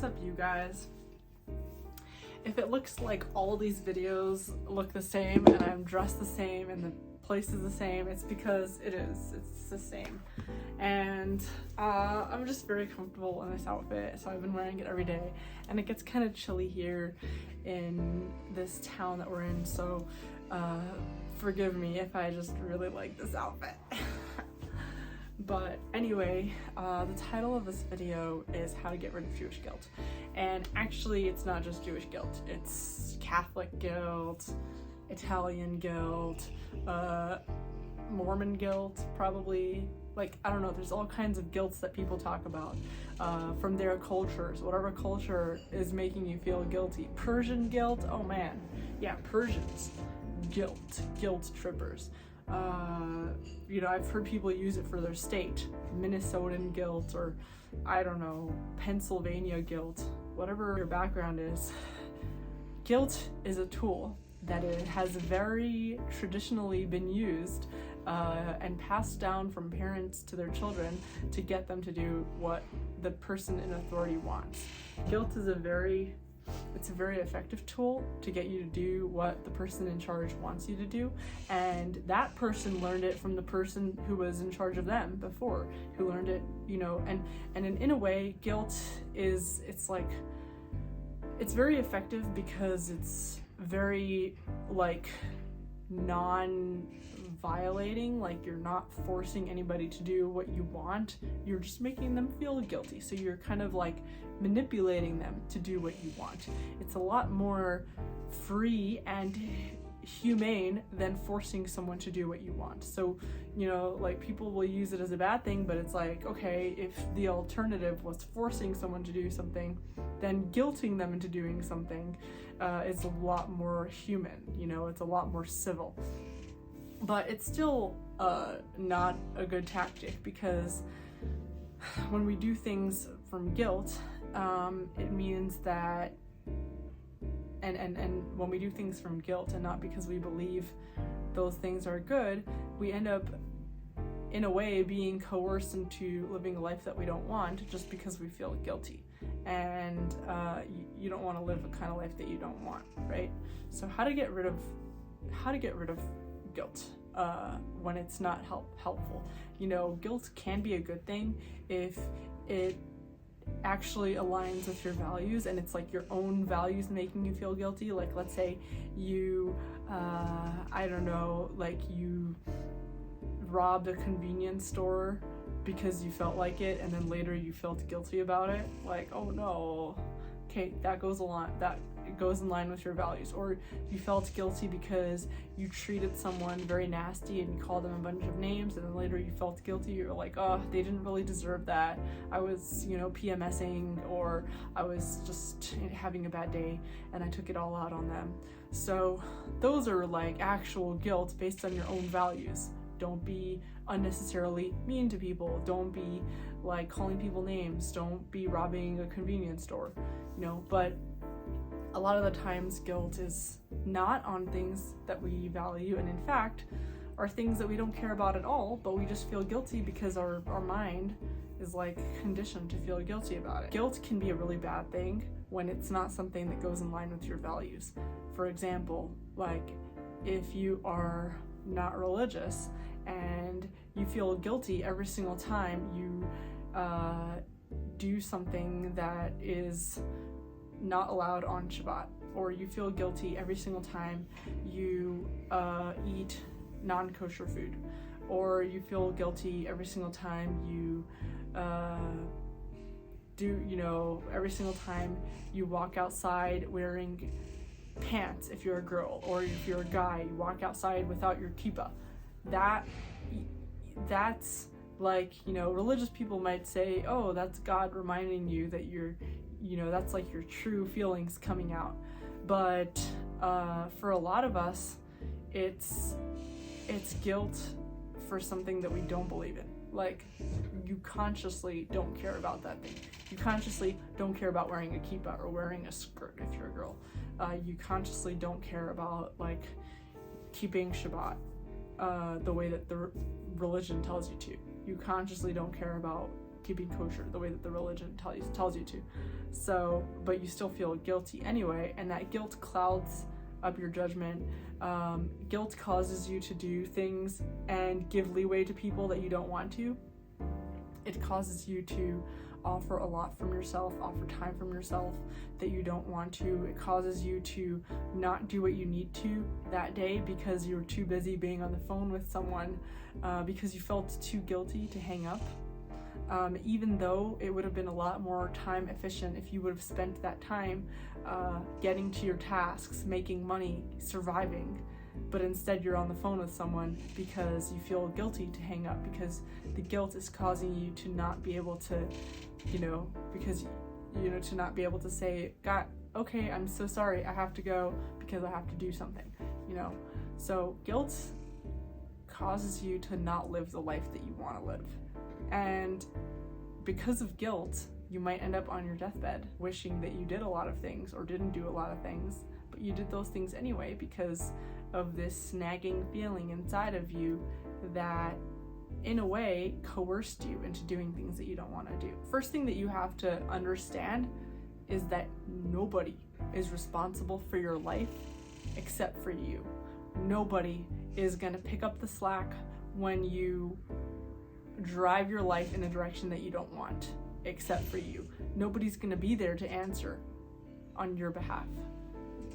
What's up, you guys? If it looks like all these videos look the same and I'm dressed the same and the place is the same, it's because it is. It's the same. And I'm just very comfortable in this outfit, so I've been wearing it every day. And it gets kind of chilly here in this town that we're in, so forgive me if I just really like this outfit. But anyway, the title of this video is how to get rid of Jewish guilt. And actually, it's not just Jewish guilt. It's Catholic guilt, Italian guilt, Mormon guilt, probably. Like, I don't know, there's all kinds of guilts that people talk about from their cultures, whatever culture is making you feel guilty. Persian guilt, oh man, yeah, Persians, guilt trippers. You know, I've heard people use it for their state, Minnesotan guilt, or I don't know, Pennsylvania guilt, whatever your background is. Guilt is a tool that it has very traditionally been used and passed down from parents to their children to get them to do what the person in authority wants. Guilt is a very effective tool to get you to do what the person in charge wants you to do, and that person learned it from the person who was in charge of them before, who learned it, you know, and in a way, guilt is, it's very effective because it's very, like, non-violating, like you're not forcing anybody to do what you want, you're just making them feel guilty, so you're kind of like manipulating them to do what you want. It's a lot more free and humane than forcing someone to do what you want. So, you know, like, people will use it as a bad thing, but it's like, okay, if the alternative was forcing someone to do something, then guilting them into doing something is a lot more human, you know, it's a lot more civil. But it's still not a good tactic, because when we do things from guilt, it means that, and when we do things from guilt and not because we believe those things are good, we end up, in a way, being coerced into living a life that we don't want just because we feel guilty. And you don't want to live a kind of life that you don't want, right? So how to get rid of guilt when it's not helpful. You know, guilt can be a good thing if it actually aligns with your values and it's like your own values making you feel guilty. Like, let's say you I don't know, like you robbed a convenience store because you felt like it, and then later you felt guilty about it, like, oh no, okay, that goes in line with your values. Or you felt guilty because you treated someone very nasty and you called them a bunch of names, and then later you felt guilty, you're like, oh, they didn't really deserve that, I was, you know, PMSing, or I was just having a bad day and I took it all out on them. So those are like actual guilt based on your own values. Don't be unnecessarily mean to people. Don't be like calling people names. Don't be robbing a convenience store, you know. But a lot of the times guilt is not on things that we value, and in fact are things that we don't care about at all, but we just feel guilty because our mind is like conditioned to feel guilty about it. Guilt can be a really bad thing when it's not something that goes in line with your values. For example, like if you are not religious and you feel guilty every single time you do something that is not allowed on Shabbat, or you feel guilty every single time you eat non-kosher food, or you feel guilty every single time you every single time you walk outside wearing pants if you're a girl, or if you're a guy, you walk outside without your kippah. That's like, you know, religious people might say, oh, that's God reminding you that you're, you know, that's like your true feelings coming out. But for a lot of us, it's guilt for something that we don't believe in. Like, you consciously don't care about that thing. You consciously don't care about wearing a kippah or wearing a skirt if you're a girl. You consciously don't care about, like, keeping Shabbat the way that the religion tells you to. You consciously don't care about keeping kosher the way that the religion tells you to. So, but you still feel guilty anyway, and that guilt clouds up your judgment. Guilt causes you to do things and give leeway to people that you don't want to. It causes you to offer a lot from yourself, offer time from yourself that you don't want to. It causes you to not do what you need to that day because you're too busy being on the phone with someone, because you felt too guilty to hang up. Even though it would have been a lot more time efficient if you would have spent that time getting to your tasks, making money, surviving, but instead you're on the phone with someone because you feel guilty to hang up, because the guilt is causing you to not be able to, to not be able to say, God, okay, I'm so sorry, I have to go because I have to do something, So guilt causes you to not live the life that you want to live. And because of guilt, you might end up on your deathbed wishing that you did a lot of things or didn't do a lot of things, but you did those things anyway because of this snagging feeling inside of you that, in a way, coerced you into doing things that you don't want to do. First thing that you have to understand is that nobody is responsible for your life except for you. Nobody is going to pick up the slack when you drive your life in a direction that you don't want, except for you. Nobody's going to be there to answer on your behalf,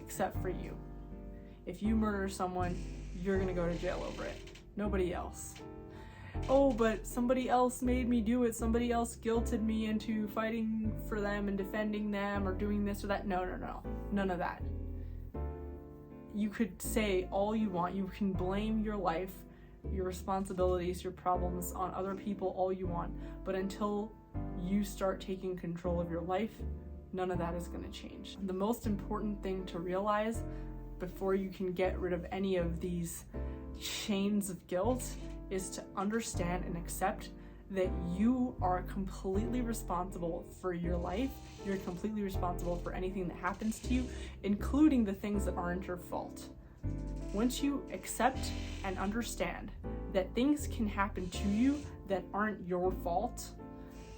except for you. If you murder someone, you're going to go to jail over it. Nobody else. Oh, but somebody else made me do it. Somebody else guilted me into fighting for them and defending them or doing this or that. No. None of that. You could say all you want. You can blame your life, your responsibilities, your problems on other people all you want, but until you start taking control of your life, none of that is going to change. The most important thing to realize before you can get rid of any of these chains of guilt is to understand and accept that you are completely responsible for your life. You're completely responsible for anything that happens to you, including the things that aren't your fault. Once you accept and understand that things can happen to you that aren't your fault,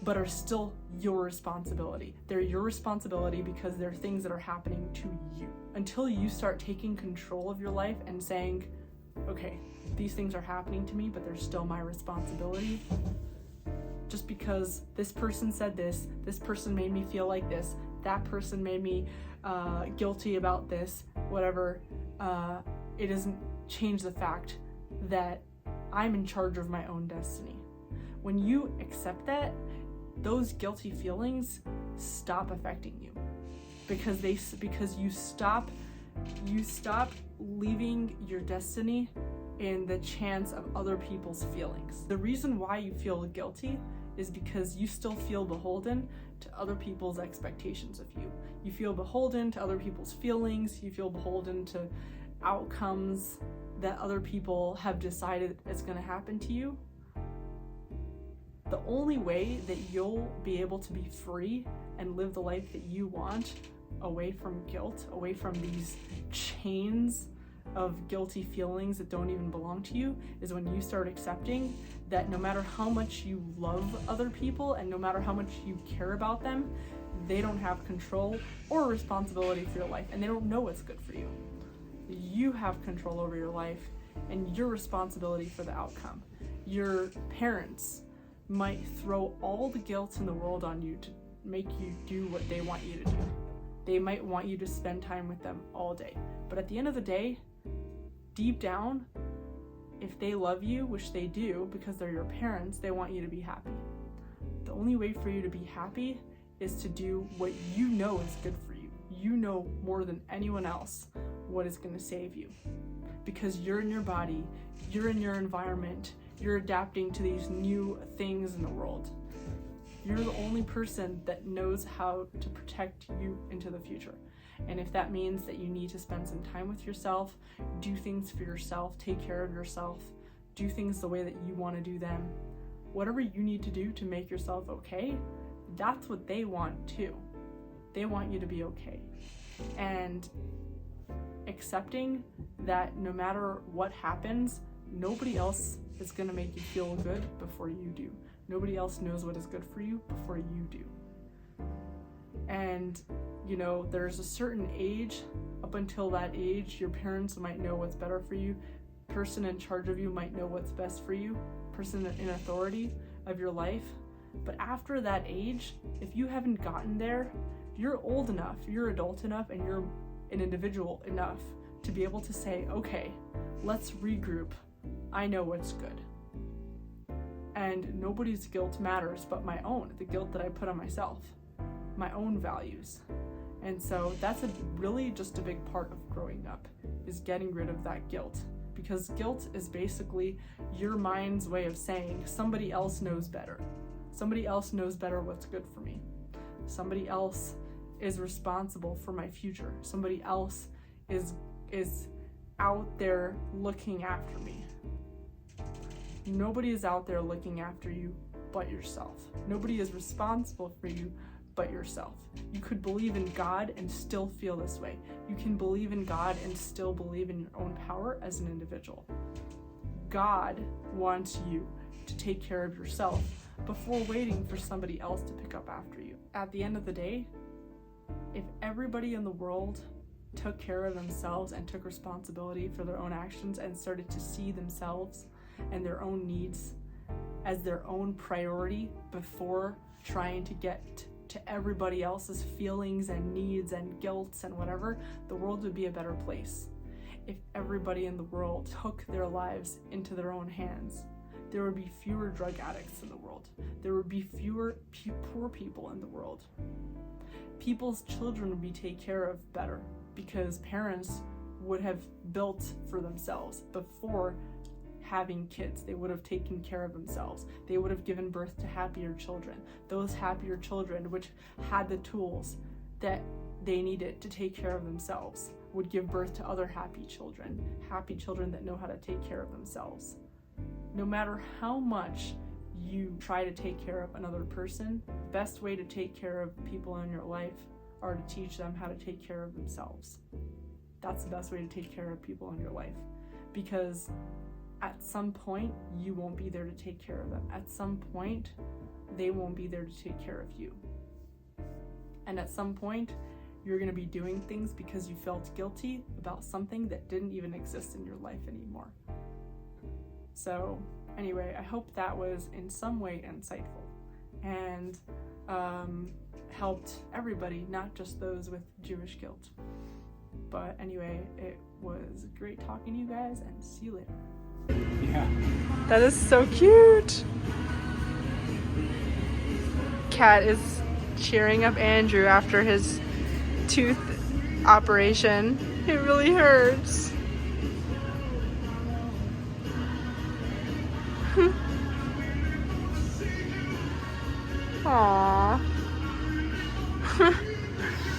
but are still your responsibility. They're your responsibility because they're things that are happening to you. Until you start taking control of your life and saying, okay, these things are happening to me, but they're still my responsibility. Just because this person said this person made me feel like this, that person made me guilty about this, whatever, it doesn't change the fact that I'm in charge of my own destiny. When you accept that, those guilty feelings stop affecting you because you stop leaving your destiny in the chance of other people's feelings. The reason why you feel guilty is because you still feel beholden to other people's expectations of you. You feel beholden to other people's feelings. You feel beholden to outcomes that other people have decided is going to happen to you. The only way that you'll be able to be free and live the life that you want, away from guilt, away from these chains of guilty feelings that don't even belong to you, is when you start accepting that no matter how much you love other people and no matter how much you care about them, they don't have control or responsibility for your life, and they don't know what's good for you. You have control over your life and your responsibility for the outcome. Your parents might throw all the guilt in the world on you to make you do what they want you to do. They might want you to spend time with them all day. But at the end of the day, deep down, if they love you, which they do because they're your parents, they want you to be happy. The only way for you to be happy is to do what you know is good for you. You know more than anyone else what is going to save you. Because you're in your body, you're in your environment, you're adapting to these new things in the world. You're the only person that knows how to protect you into the future. And if that means that you need to spend some time with yourself, do things for yourself, take care of yourself, do things the way that you want to do them, whatever you need to do to make yourself okay, that's what they want too. They want you to be okay. And accepting that no matter what happens, nobody else is going to make you feel good before you do. Nobody else knows what is good for you before you do. And, you know, there's a certain age. Up until that age, your parents might know what's better for you. Person in charge of you might know what's best for you. Person in authority of your life. But after that age, if you haven't gotten there, you're old enough, you're adult enough, and you're an individual enough to be able to say, okay, let's regroup. I know what's good. And nobody's guilt matters but my own, the guilt that I put on myself, my own values. And so that's really just a big part of growing up, is getting rid of that guilt. Because guilt is basically your mind's way of saying somebody else knows better. Somebody else knows better what's good for me. Somebody else is responsible for my future. Somebody else is out there looking after me. Nobody is out there looking after you but yourself. Nobody is responsible for you but yourself. You could believe in God and still feel this way. You can believe in God and still believe in your own power as an individual. God wants you to take care of yourself before waiting for somebody else to pick up after you. At the end of the day, if everybody in the world took care of themselves and took responsibility for their own actions and started to see themselves and their own needs as their own priority before trying to get to everybody else's feelings and needs and guilts and whatever, the world would be a better place. If everybody in the world took their lives into their own hands, there would be fewer drug addicts in the world. There would be fewer poor people in the world. People's children would be taken care of better because parents would have built for themselves before having kids. They would have taken care of themselves. They would have given birth to happier children. Those happier children, which had the tools that they needed to take care of themselves, would give birth to other happy children that know how to take care of themselves. No matter how much you try to take care of another person, the best way to take care of people in your life are to teach them how to take care of themselves. That's the best way to take care of people in your life, because at some point you won't be there to take care of them. At some point they won't be there to take care of you. And at some point you're going to be doing things because you felt guilty about something that didn't even exist in your life anymore. So anyway, I hope that was in some way insightful and helped everybody, not just those with Jewish guilt. But anyway, it was great talking to you guys, and see you later. Yeah. That is so cute. Kat is cheering up Andrew after his tooth operation. It really hurts. Aww.